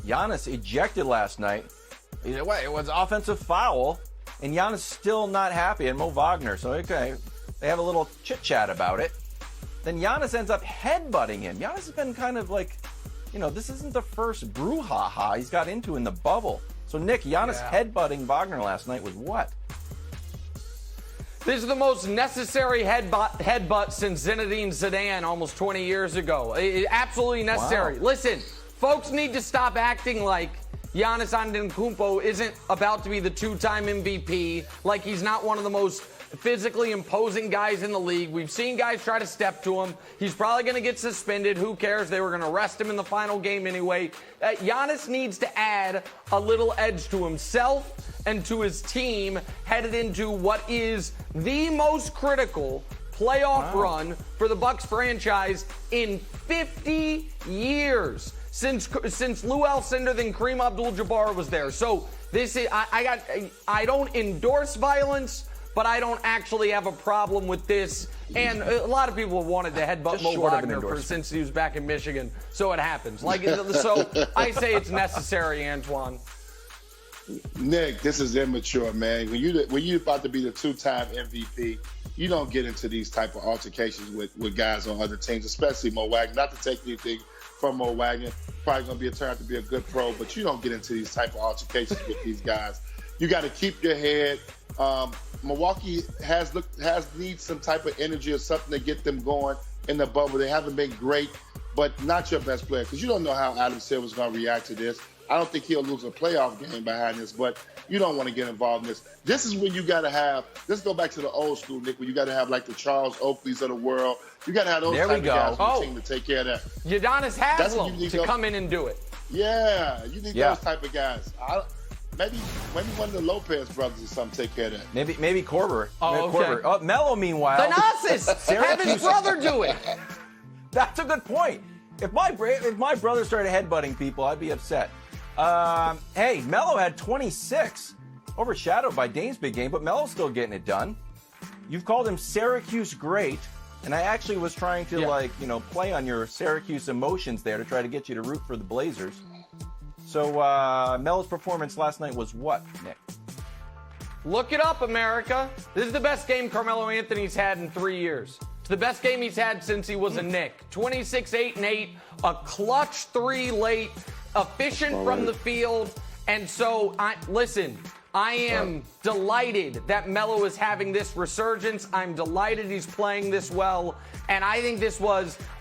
Giannis ejected last night. It was offensive foul, and Giannis still not happy, and Mo Wagner. So, okay, they have a little chit-chat about it. Then Giannis ends up headbutting him. Giannis has been kind of like, this isn't the first brouhaha he's got into in the bubble. So, Nick, Giannis headbutting Wagner last night was what? This is the most necessary headbutt since Zinedine Zidane almost 20 years ago. Absolutely necessary. Wow. Listen, folks need to stop acting like Giannis Antetokounmpo isn't about to be the two-time MVP, like he's not one of the most physically imposing guys in the league. We've seen guys try to step to him. He's probably going to get suspended. Who cares? They were going to arrest him in the final game anyway. Giannis needs to add a little edge to himself and to his team headed into what is the most critical playoff run for the Bucks franchise in 50 years since Lou Alcindor and Kareem Abdul-Jabbar was there. So this is I don't endorse violence, but I don't actually have a problem with this. And a lot of people have wanted to headbutt Mo Wagner since he was back in Michigan. So it happens. So I say it's necessary, Antoine. Nick, this is immature, man. When you about to be the two-time MVP, you don't get into these type of altercations with guys on other teams, especially Mo Wagner. Not to take anything from Mo Wagner, probably going to turn out to be a good pro, but you don't get into these type of altercations with these guys. You got to keep your head. Milwaukee needs some type of energy or something to get them going in the bubble. They haven't been great, but not your best player, because you don't know how Adam Silver's going to react to this. I don't think he'll lose a playoff game behind this, but you don't want to get involved in this. This is when you got to have, let's go back to the old school, Nick, where you got to have like the Charles Oakleys of the world. You got to have those type of guys on the team to take care of that. Udonis Haslem to come in and do it. Yeah, you need those type of guys. Maybe one of the Lopez brothers or something take care of that. Maybe Korver. Oh, okay. Korver. Melo, meanwhile. Thanasis! Have his brother do it. That's a good point. If my brother started headbutting people, I'd be upset. Hey, Melo had 26, overshadowed by Dame's big game, but Melo's still getting it done. You've called him Syracuse great, and I actually was trying to play on your Syracuse emotions there to try to get you to root for the Blazers. So Melo's performance last night was what, Nick? Look it up, America. This is the best game Carmelo Anthony's had in 3 years. It's the best game he's had since he was a Knick. 26, 8, and 8, a clutch 3 late, efficient from the field. And so, I am delighted that Melo is having this resurgence. I'm delighted he's playing this well. And I think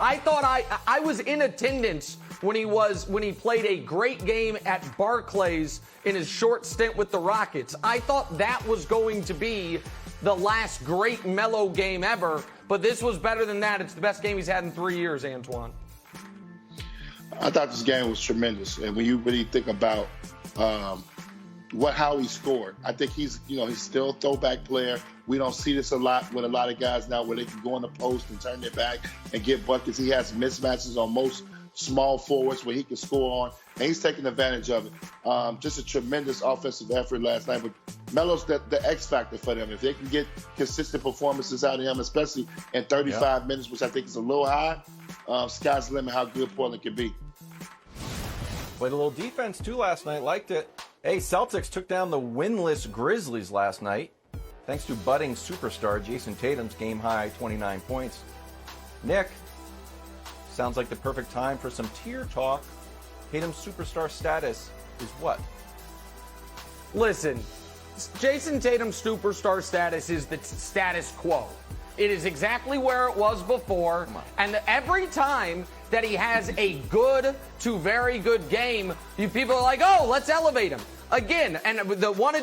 I was in attendance when he played a great game at Barclays in his short stint with the Rockets. I thought that was going to be the last great Melo game ever, but this was better than that. It's the best game he's had in 3 years, Antoine. I thought this game was tremendous, and when you really think about how he scored, I think he's still a throwback player. We don't see this a lot with a lot of guys now, where they can go in the post and turn their back and get buckets. He has mismatches on most small forwards where he can score on, and he's taking advantage of it. Just a tremendous offensive effort last night. But Melo's the X factor for them. If they can get consistent performances out of him, especially in 35 minutes, which I think is a little high, sky's the limit how good Portland can be. Played a little defense too last night. Liked it. Hey, Celtics took down the winless Grizzlies last night, thanks to budding superstar Jayson Tatum's game-high 29 points. Nick, sounds like the perfect time for some tier talk. Tatum's superstar status is what? Listen, Jayson Tatum's superstar status is the status quo. It is exactly where it was before, and every time that he has a good to very good game, people are like, oh, let's elevate him. Again, and the one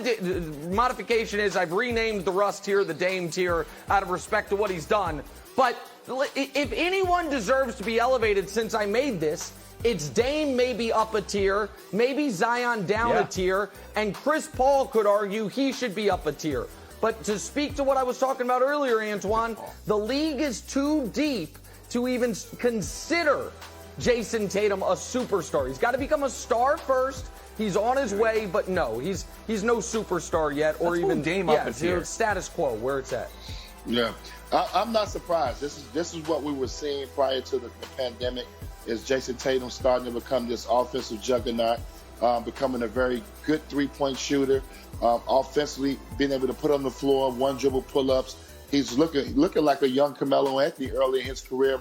modification is I've renamed the Russ tier the Dame tier out of respect to what he's done. But if anyone deserves to be elevated since I made this, it's Dame maybe up a tier, maybe Zion down a tier, and Chris Paul could argue he should be up a tier. But to speak to what I was talking about earlier, Antoine, the league is too deep to even consider Jayson Tatum a superstar. He's got to become a star first. He's on his way, but no, he's no superstar yet, or even Dame up a tier. Status quo where it's at. Yeah, I'm not surprised. This is what we were seeing prior to the pandemic. is Jayson Tatum starting to become this offensive juggernaut, becoming a very good three-point shooter, offensively being able to put on the floor, one dribble pull-ups. He's looking like a young Carmelo Anthony early in his career.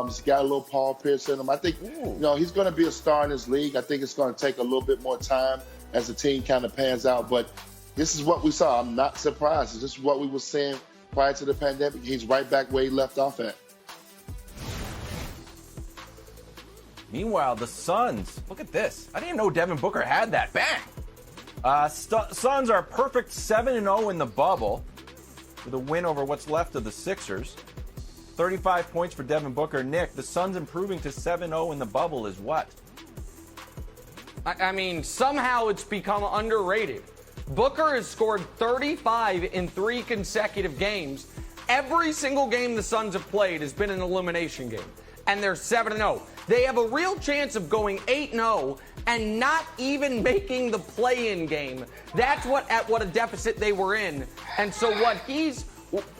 He's got a little Paul Pierce in him. I think he's going to be a star in this league. I think it's going to take a little bit more time as the team kind of pans out. But this is what we saw. I'm not surprised. This is what we were seeing prior to the pandemic. He's right back where he left off at. Meanwhile, the Suns, look at this. I didn't know Devin Booker had that. Bang! Suns are perfect 7-0 in the bubble with a win over what's left of the Sixers. 35 points for Devin Booker. Nick, the Suns improving to 7-0 in the bubble is what? I mean, somehow it's become underrated. Booker has scored 35 in 3 consecutive games. Every single game the Suns have played has been an elimination game, and they're 7-0. They have a real chance of going 8-0 and not even making the play-in game. That's what a deficit they were in. And so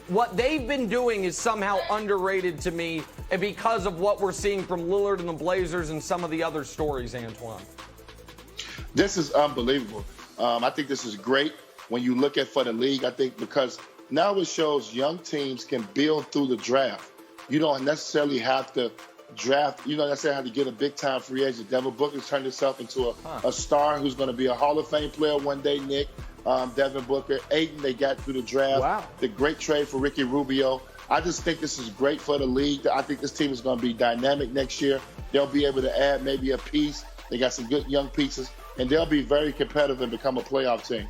what they've been doing is somehow underrated to me because of what we're seeing from Lillard and the Blazers and some of the other stories, Antoine. This is unbelievable. I think this is great when you look at for the league. I think because now it shows young teams can build through the draft. You don't necessarily have to draft. You don't necessarily have to get a big-time free agent. Devin Booker's turned himself into a star who's going to be a Hall of Fame player one day, Nick. Devin Booker. Ayton, they got through the draft. Wow. The great trade for Ricky Rubio. I just think this is great for the league. I think this team is going to be dynamic next year. They'll be able to add maybe a piece. They got some good young pieces, and they'll be very competitive and become a playoff team.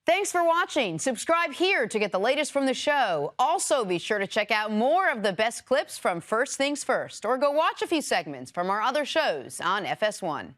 Thanks for watching. Subscribe here to get the latest from the show. Also, be sure to check out more of the best clips from First Things First, or go watch a few segments from our other shows on FS1.